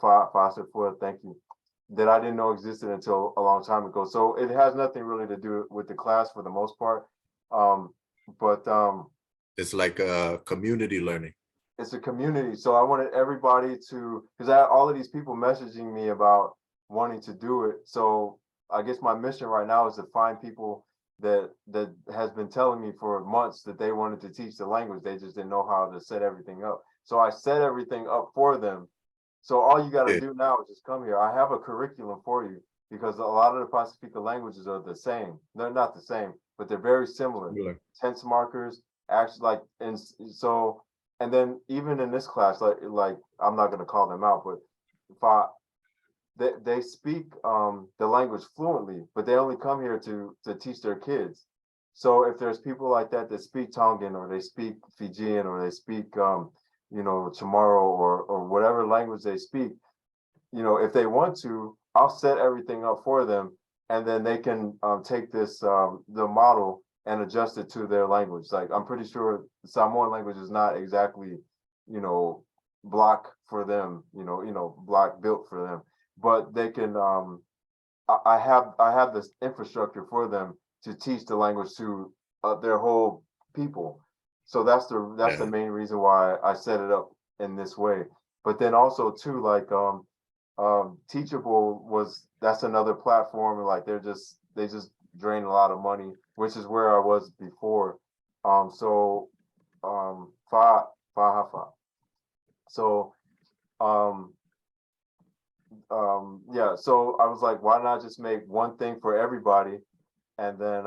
thank you, that I didn't know existed until a long time ago. So it has nothing really to do with the class for the most part. It's like a community learning. It's a community. So I wanted everybody to, because I had all of these people messaging me about wanting to do it. So I guess my mission right now is to find people that has been telling me for months that they wanted to teach the language. They just didn't know how to set everything up. So I set everything up for them. So all you got to do now is just come here. I have a curriculum for you because a lot of the Pacifica languages are the same. They're not the same, but they're very similar. Tense markers, actually, like, and so and then even in this class, like I'm not gonna call them out, but if I they speak the language fluently, but they only come here to teach their kids. So if there's people like that that speak Tongan or they speak Fijian or they speak Chamorro or whatever language they speak, if they want to, I'll set everything up for them, and then they can take this the model and adjust it to their language. Like I'm pretty sure Samoan language is not exactly, block for them, block built for them, but they can. I have this infrastructure for them to teach the language to their whole people. So that's the Yeah. main reason why I set it up in this way. But then also too, like Teachable that's another platform. Like they just drain a lot of money, which is where I was before. So Fa. So um yeah, so I was like, why not just make one thing for everybody? And then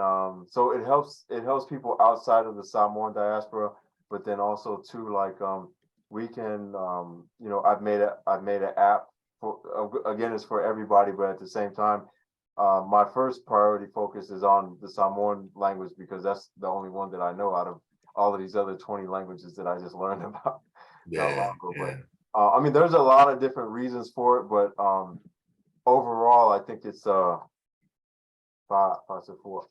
so it helps people outside of the Samoan diaspora, but then also too, like we can I've made an app for again, it's for everybody, but at the same time my first priority focus is on the Samoan language because that's the only one that I know out of all of these other 20 languages that I just learned about not long ago. Yeah. But I mean, there's a lot of different reasons for it, but overall, I think it's five to four.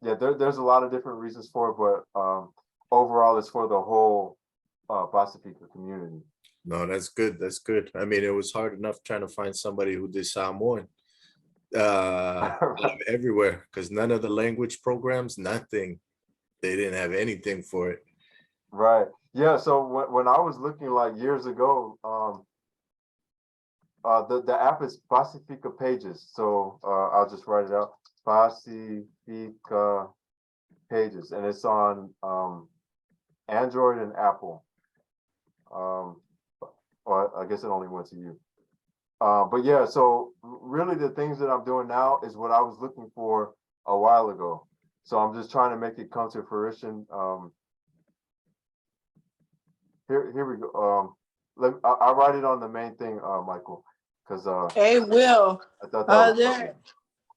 Yeah, there's a lot of different reasons for it, but overall, it's for the whole Pacifica community. No, that's good. That's good. I mean, it was hard enough trying to find somebody who did Samoan everywhere because none of the language programs, nothing. They didn't have anything for it. Right. Yeah. So when I was looking like years ago, the app is Pacifica Pages. So I'll just write it out. Pacifica Pages, and it's on Android and Apple. Or I guess it only went to you. But yeah, so really the things that I'm doing now is what I was looking for a while ago. So I'm just trying to make it come to fruition. Here we go. I'll write it on the main thing, Michael, because Hey, Will. I thought that was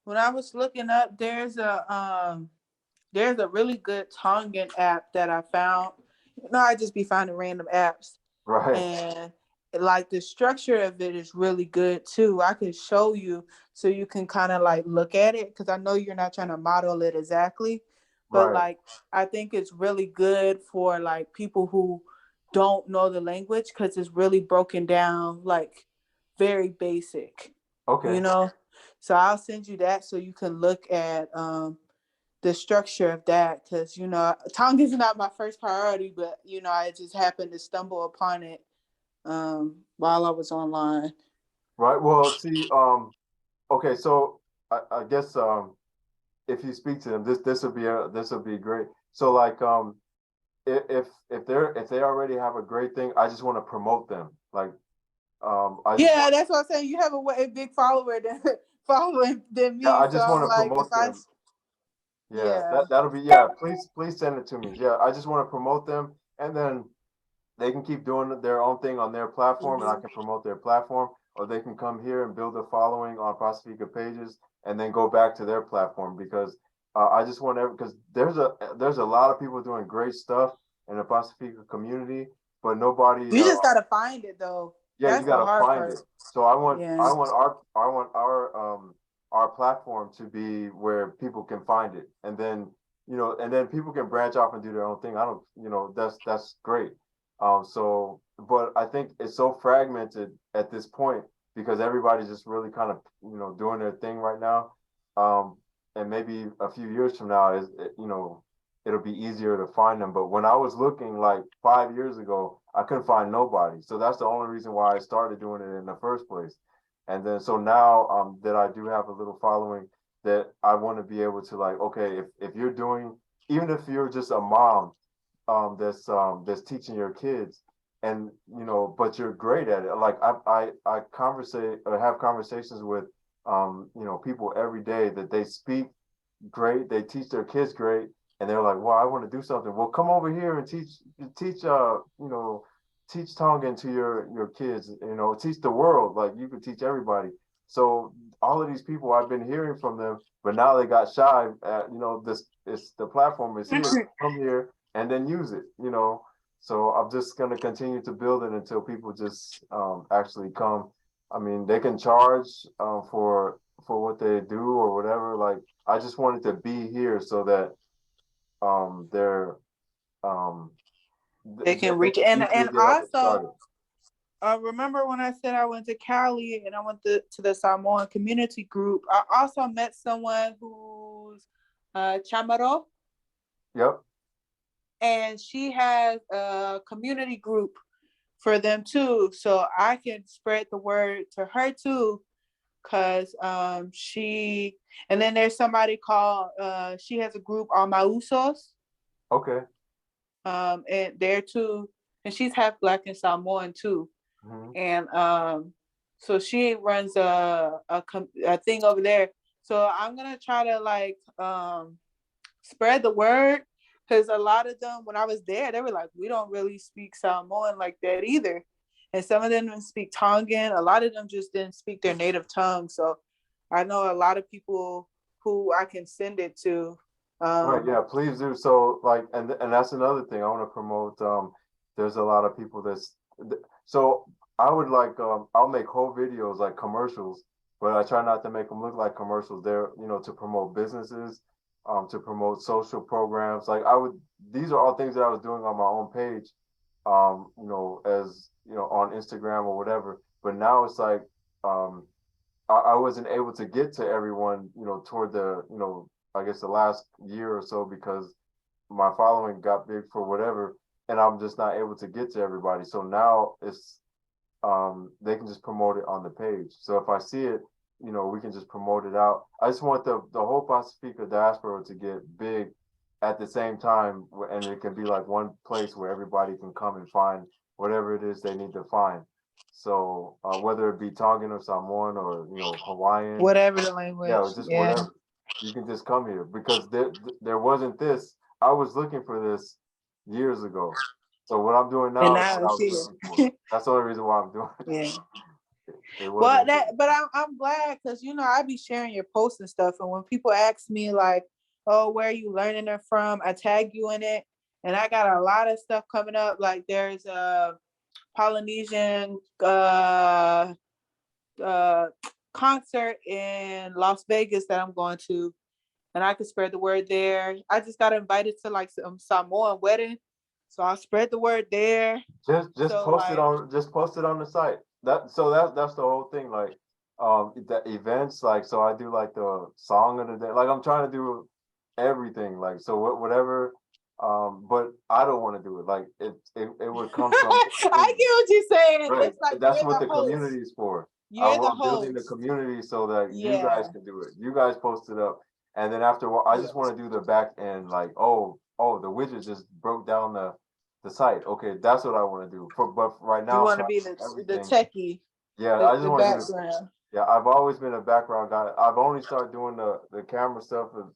When I was looking up, there's a really good Tongan app that I found. I just be finding random apps, right. and like the structure of it is really good too. I can show you so you can kind of like look at it because I know you're not trying to model it exactly, but Right. like I think it's really good for like people who don't know the language because it's really broken down like very basic. Okay. So I'll send you that so you can look at the structure of that because Tonga's not my first priority, but I just happened to stumble upon it while I was online. Right. Well, see, okay, so I guess if you speak to them, this will be great. So like if they already have a great thing, I just want to promote them. Like that's what I'm saying. You have a big follower following than me. yeah, I So just I'm want to like, promote them. Yeah, yeah. that'll be please send it to me. Yeah, I just want to promote them, and then they can keep doing their own thing on their platform, and I can promote their platform, or they can come here and build a following on Pacifica Pages, and then go back to their platform because I just want because there's a lot of people doing great stuff in the Pacifica community, but nobody. You just gotta find it though. Yeah, That's you the gotta hard find part. it. So I want Yeah. our platform to be where people can find it, and then people can branch off and do their own thing. I don't, that's great. So, but I think it's so fragmented at this point because everybody's just really kind of doing their thing right now. And maybe a few years from now it'll be easier to find them. But when I was looking like 5 years ago, I couldn't find nobody. So that's the only reason why I started doing it in the first place. And then so now that I do have a little following, that I want to be able to like, okay, if you're doing, even if you're just a mom that's teaching your kids, and but you're great at it. Like I have conversations with people every day that they speak great, they teach their kids great, and they're like, well, I want to do something. Well, come over here and teach Tongan to your kids, teach the world. Like, you could teach everybody. So all of these people, I've been hearing from them, but now they got shy at, the platform is here, come here and then use it. So I'm just going to continue to build it until people just actually come. I mean, they can charge for what they do or whatever. Like, I just wanted to be here so that they're They can reach, easily and get up and started. also, remember when I said I went to Cali and I went to the Samoan community group? I also met someone who's Chamorro, Yep. and she has a community group for them too. So I can spread the word to her too, because and then there's somebody called, she has a group on Mausos, Okay. and there too, and she's half Black and Samoan too. Mhm. And so she runs a thing over there. So I'm gonna try to like spread the word, because a lot of them, when I was there, they were like, we don't really speak Samoan like that either, and some of them didn't speak Tongan. A lot of them just didn't speak their native tongue. So I know a lot of people who I can send it to. Right, yeah, please do. So like, and that's another thing I want to promote. There's a lot of people so I would like, I'll make whole videos like commercials, but I try not to make them look like commercials. They're, to promote businesses, to promote social programs. Like, these are all things that I was doing on my own page, as, on Instagram or whatever. But now it's like, I wasn't able to get to everyone, toward the, I guess the last year or so, because my following got big for whatever, and I'm just not able to get to everybody. So now it's, they can just promote it on the page. So if I see it, we can just promote it out. I just want the whole Pacifica diaspora to get big at the same time, and it can be like one place where everybody can come and find whatever it is they need to find. So whether it be Tongan or Samoan or Hawaiian, Whatever the language. yeah, just whatever, you can just come here, because there wasn't this. I was looking for this years ago. So what I'm doing now And is now what I it's was here. looking for. That's the only reason why I'm doing it. Yeah. It Well, wasn't. but I'm glad, because I be sharing your posts and stuff, and when people ask me like, oh, where are you learning it from, I tag you in it, and I got a lot of stuff coming up. Like, there's a Polynesian concert in Las Vegas that I'm going to, and I could spread the word there. I just got invited to like some Samoan wedding, so I'll spread the word there. Just So, post it like, on the site. That's the whole thing. Like, the events, like, so I do like the song of the day. Like, I'm trying to do everything. Like, so whatever. But I don't want to do it. Like, it would come from. I get what you're saying. Right. It's like, That's you're what the the host. community is for. You're the I'm building the host. community so that you Yeah. guys can do it. You guys post it up, and then after a while, I just want to do the back end. Like, oh, the widget just broke down the site. Okay, that's what I want to do. But right now, You I'm want to trying be to do the everything. techie, Yeah, I just the want to do the. background. Yeah, I've always been a background guy. I've only started doing the camera stuff of,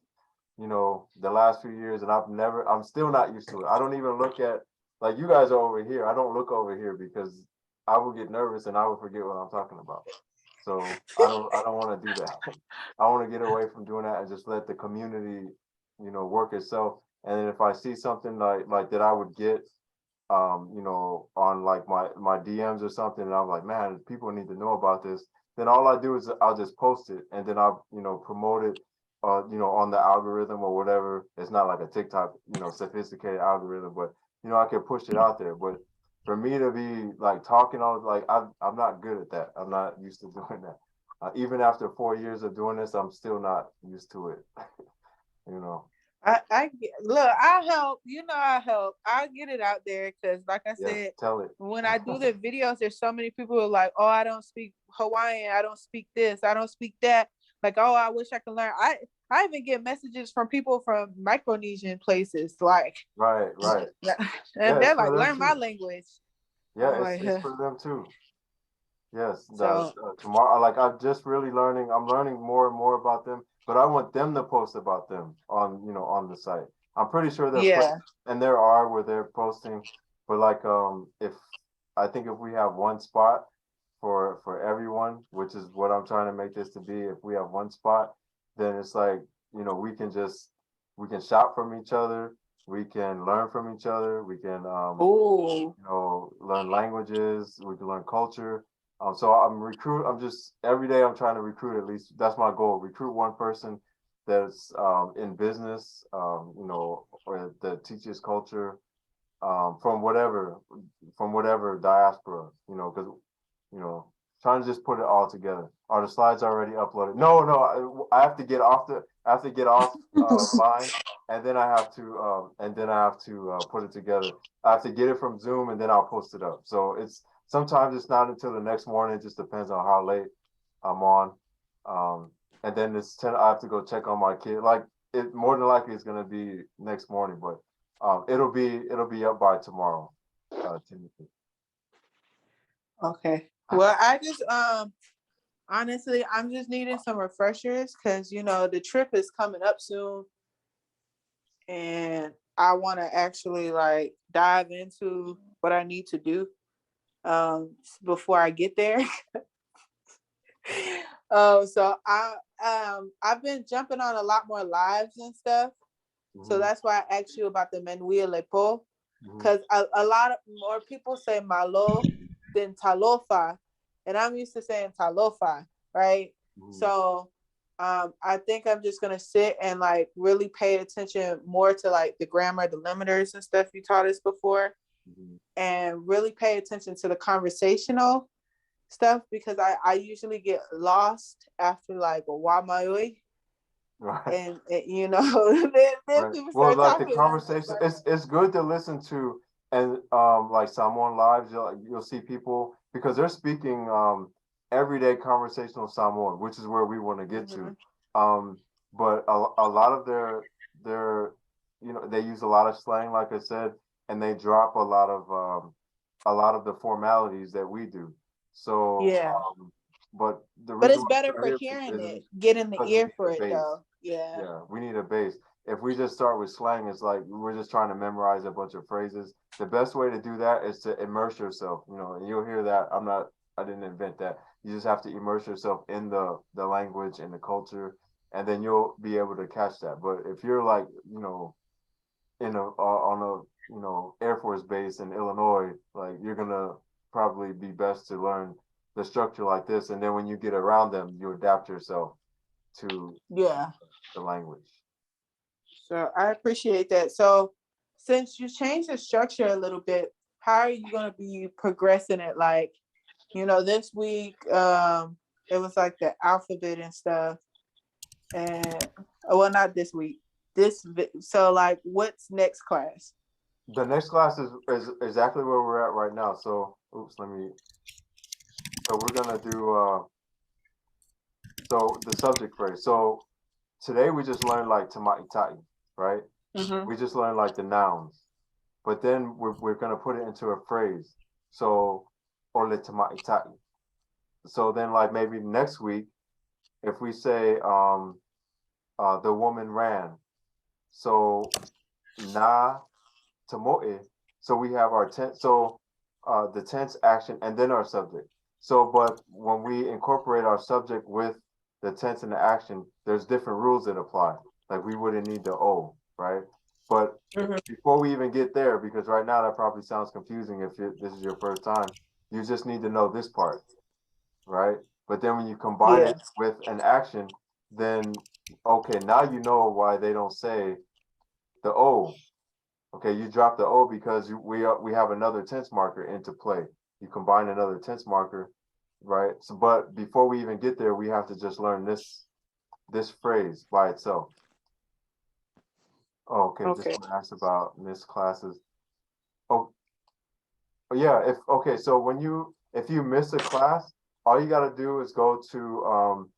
the last few years, and I'm still not used to it. I don't even look at, like, you guys are over here. I don't look over here because I will get nervous and I will forget what I'm talking about. So I don't want to do that. I want to get away from doing that and just let the community, work itself. And then if I see something like that I would get, on like my DMs or something, and I'm like, man, people need to know about this. Then all I do is I'll just post it, and then I'll, promote it, on the algorithm or whatever. It's not like a TikTok, sophisticated algorithm, but I can push it out there. But for me to be like talking all, like, I'm not good at that. I'm not used to doing that. Even after 4 years of doing this, I'm still not used to it. Look, I help. I help. I get it out there, because, like I Yes, said, tell it. when I do the videos, there's so many people who are like, oh, I don't speak Hawaiian, I don't speak this, I don't speak that. Like, oh, I wish I could learn. I even get messages from people from Micronesian places, like, Right. and they're like, learn my language. Yeah, I'm it's for them too. Yes, So- tomorrow, like, I'm just really learning. I'm learning more and more about them, but I want them to post about them on the site. I'm pretty sure they're Yeah. and there are where they're posting, but like if I think if we have one spot for everyone, which is what I'm trying to make this to be, if we have one spot, then it's like, you know, we can shop from each other, we can learn from each other, we can Oh, you know, learn languages, we can learn culture. So I'm just every day I'm trying to recruit, at least that's my goal, recruit one person that's in business, you know, or that teaches culture from whatever diaspora, you know, because you know, trying to just put it all together. Are the slides already uploaded? No, I have to get off line, and then I have to put it together. I have to get it from Zoom, and then I'll post it up. So sometimes it's not until the next morning. It just depends on how late I'm on. And then I have to go check on my kid. Like it more than likely it's gonna be next morning, but it'll be up by tomorrow. Timothy. okay. Well, I just honestly, I'm just needing some refreshers because you know the trip is coming up soon, and I want to actually like dive into what I need to do before I get there. So I've been jumping on a lot more lives and stuff. So Mhm, that's why I asked you about the Menuia Lepo, mhm, because a lot of more people say malo than talofa, and I'm used to saying talofa, right? mhm, So I think I'm just gonna sit and like really pay attention more to like the grammar, the limiters and stuff you taught us before, mhm. and really pay attention to the conversational stuff because I usually get lost after like a wamayoi. Right. And you know, then Right. people Well, start like the talking. And I'm just conversation, like, it's good to listen to, and like Samoan lives, you'll see people because they're speaking everyday conversational Samoan, which is where we want to get to. But a lot of their you know, they use a lot of slang, like I said, and they drop a lot of the formalities that we do. So, yeah. but the But reason it's why better we're for here hearing is it, get in the because we ear need for a it base. though. Yeah. Yeah, we need a base. If we just start with slang, it's like we're just trying to memorize a bunch of phrases. The best way to do that is to immerse yourself, you know, and you'll hear that. I didn't invent that. You just have to immerse yourself in the language and the culture, and then you'll be able to catch that. But if you're like, you know, on a, you know, Air Force base in Illinois, like you're gonna probably be best to learn the structure like this, and then when you get around them, you adapt yourself to Yeah. the language. So I appreciate that. So since you changed the structure a little bit, how are you gonna be progressing it? Like, you know, this week, it was like the alphabet and stuff. And well, not this week. So like what's next class? The next class is exactly where we're at right now. So, oops, so we're gonna do, so the subject phrase. So today we just learned like tama'itai, right? Mm-hmm. We just learned like the nouns, but then we're gonna put it into a phrase. So, ole tama'itai. So then like maybe next week, if we say, the woman ran. So, na tamoe. So we have our tense, so the tense action and then our subject. So, but when we incorporate our subject with the tense and the action, there's different rules that apply. Like we wouldn't need the O, right? But before we even get there, because right now that probably sounds confusing if this is your first time, you just need to know this part, right? But then when you combine Yeah. it with an action, then okay, now you know why they don't say the O. Okay, you drop the O because we have another tense marker into play. You combine another tense marker, right? So, but before we even get there, we have to just learn this phrase by itself. Oh, okay, just Okay. want to ask about missed classes. Oh, yeah. So if you miss a class, all you got to do is go to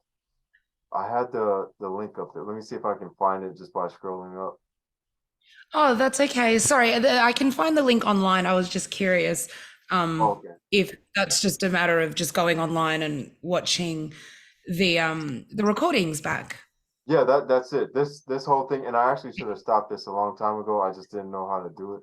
I had the link up there. Let me see if I can find it just by scrolling up. Oh, that's okay. Sorry, I can find the link online. I was just curious Okay. if that's just a matter of just going online and watching the recordings back. Yeah, that's it. This whole thing, and I actually should have stopped this a long time ago. I just didn't know how to do it.